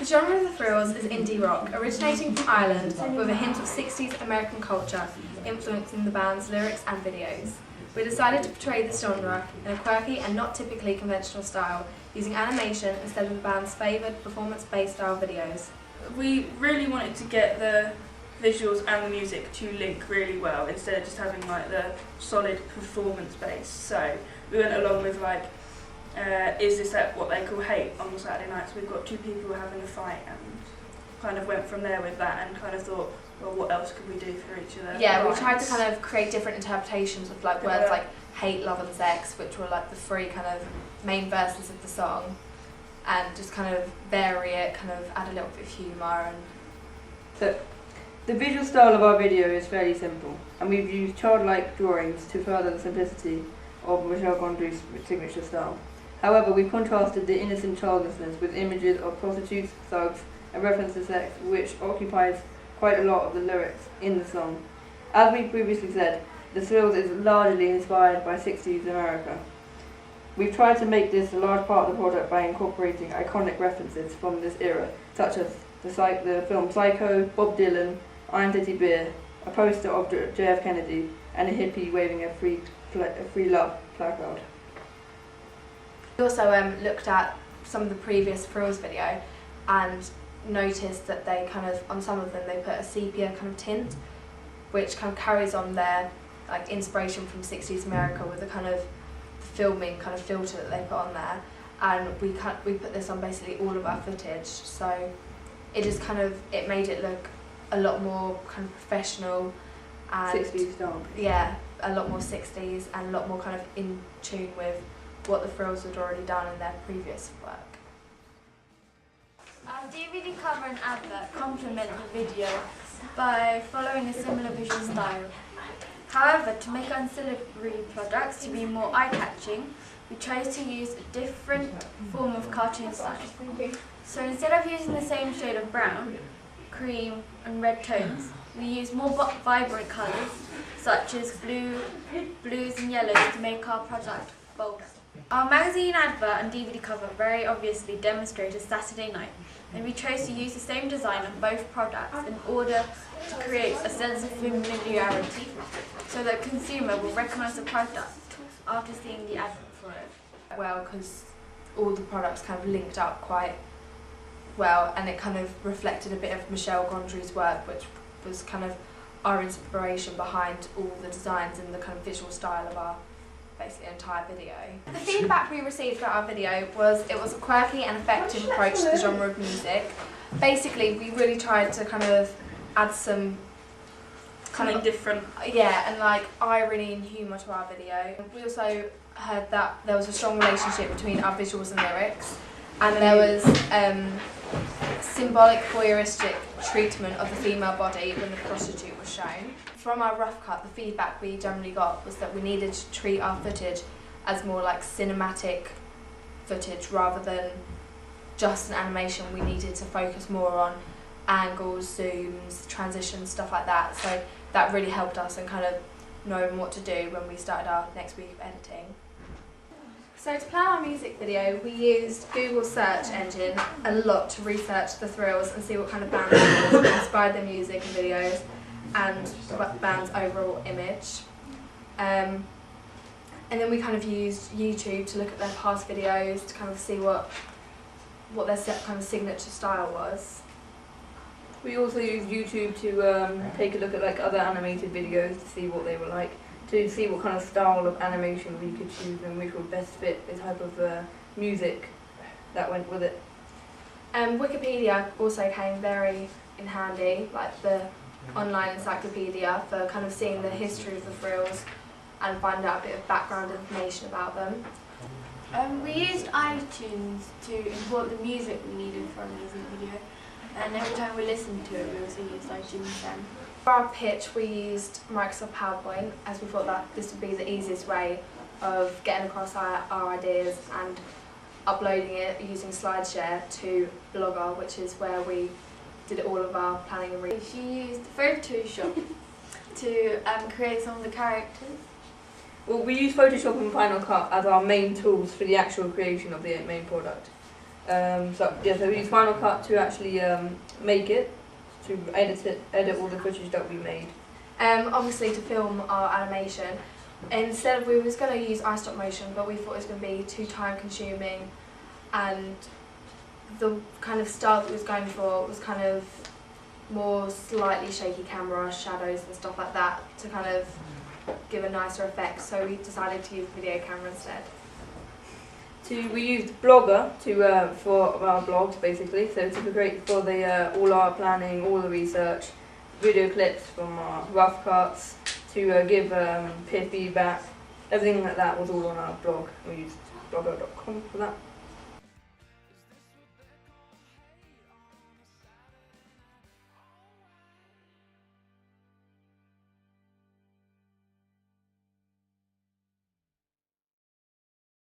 genre of the Thrills is indie rock, originating from Ireland with a hint of 60s American culture influencing the band's lyrics and videos. We decided to portray this genre in a quirky and not typically conventional style, using animation instead of the band's favoured performance-based style videos. We really wanted to get the visuals and the music to link really well instead of just having like the solid performance base. So we went along with like, is this like what they call hate on the Saturday nights? We've got two people having a fight, and kind of went from there with that and kind of thought, well, what else could we do for each other? Yeah, we tried to kind of create different interpretations of like words like hate, love and sex, which were like the three kind of main verses of the song, and just kind of vary it, kind of add a little bit of humour. And so the visual style of our video is fairly simple, and we've used childlike drawings to further the simplicity of Michel Gondry's signature style. However, we contrasted the innocent childlessness with images of prostitutes, thugs, and reference to sex, which occupies quite a lot of the lyrics in the song. As we previously said, The Thrills is largely inspired by 60s America. We've tried to make this a large part of the project by incorporating iconic references from this era, such as the film Psycho, Bob Dylan, Iron Titty Beer, a poster of JF Kennedy, and a hippie waving a free love placard. we also looked at some of the previous Thrills video and noticed that they kind of, on some of them, they put a sepia kind of tint, which kind of carries on their like inspiration from 60s America with the kind of filming kind of filter that they put on there, and we put this on basically all of our footage, so it just kind of, it made it look a lot more kind of professional and 60s style. Yeah, a lot more 60s and a lot more kind of in tune with what the Thrills had already done in their previous work. Our DVD cover and advert complement the video by following a similar visual style. However, to make our ancillary products to be more eye-catching, we chose to use a different form of cartoon style. So instead of using the same shade of brown, cream and red tones, we use more vibrant colours such as blues and yellows to make our product bold. Our magazine advert and DVD cover very obviously demonstrate a Saturday night, and we chose to use the same design on both products in order to create a sense of familiarity so that the consumer will recognise the product after seeing the advert for it. Well, because all the products kind of linked up quite well, and it kind of reflected a bit of Michel Gondry's work, which was kind of our inspiration behind all the designs and the kind of visual style of our basically entire video. The feedback we received for our video was it was a quirky and effective approach to the genre of music. Basically, we really tried to kind of add some Something different. Yeah, and like irony and humour to our video. We also heard that there was a strong relationship between our visuals and lyrics, and there was symbolic voyeuristic treatment of the female body when the prostitute was shown. From our rough cut, the feedback we generally got was that we needed to treat our footage as more like cinematic footage rather than just an animation. We needed to focus more on angles, zooms, transitions, stuff like that. So that really helped us in kind of knowing what to do when we started our next week of editing. So to plan our music video, we used Google's search engine a lot to research the Thrills and see what kind of bands inspired their music and videos and the band's overall image. And then we kind of used YouTube to look at their past videos to kind of see what their kind of signature style was. We also used YouTube to take a look at like other animated videos to see what they were like, to see what kind of style of animation we could choose and which would best fit the type of music that went with it. Wikipedia also came very in handy, like the online encyclopedia for kind of seeing the history of the Thrills and find out a bit of background information about them. We used iTunes to import the music we needed for our music video, and every time we listened to it we also used iTunes then. For our pitch we used Microsoft PowerPoint, as we thought that this would be the easiest way of getting across our ideas and uploading it using SlideShare to Blogger, which is where we did all of our planning and research. She used Photoshop to create some of the characters. Well, we use Photoshop and Final Cut as our main tools for the actual creation of the main product. So we used Final Cut to actually make it, to edit all the footage that we made. Obviously to film our animation, instead of, we was going to use iStop motion, but we thought it was going to be too time consuming, and the kind of style that we was going for was kind of more slightly shaky camera, shadows and stuff like that to kind of give a nicer effect, so we decided to use video camera instead. We used Blogger for our blogs basically, so to create for all our planning, all the research, video clips from our rough cuts, to give peer feedback, everything like that was all on our blog. We used blogger.com for that.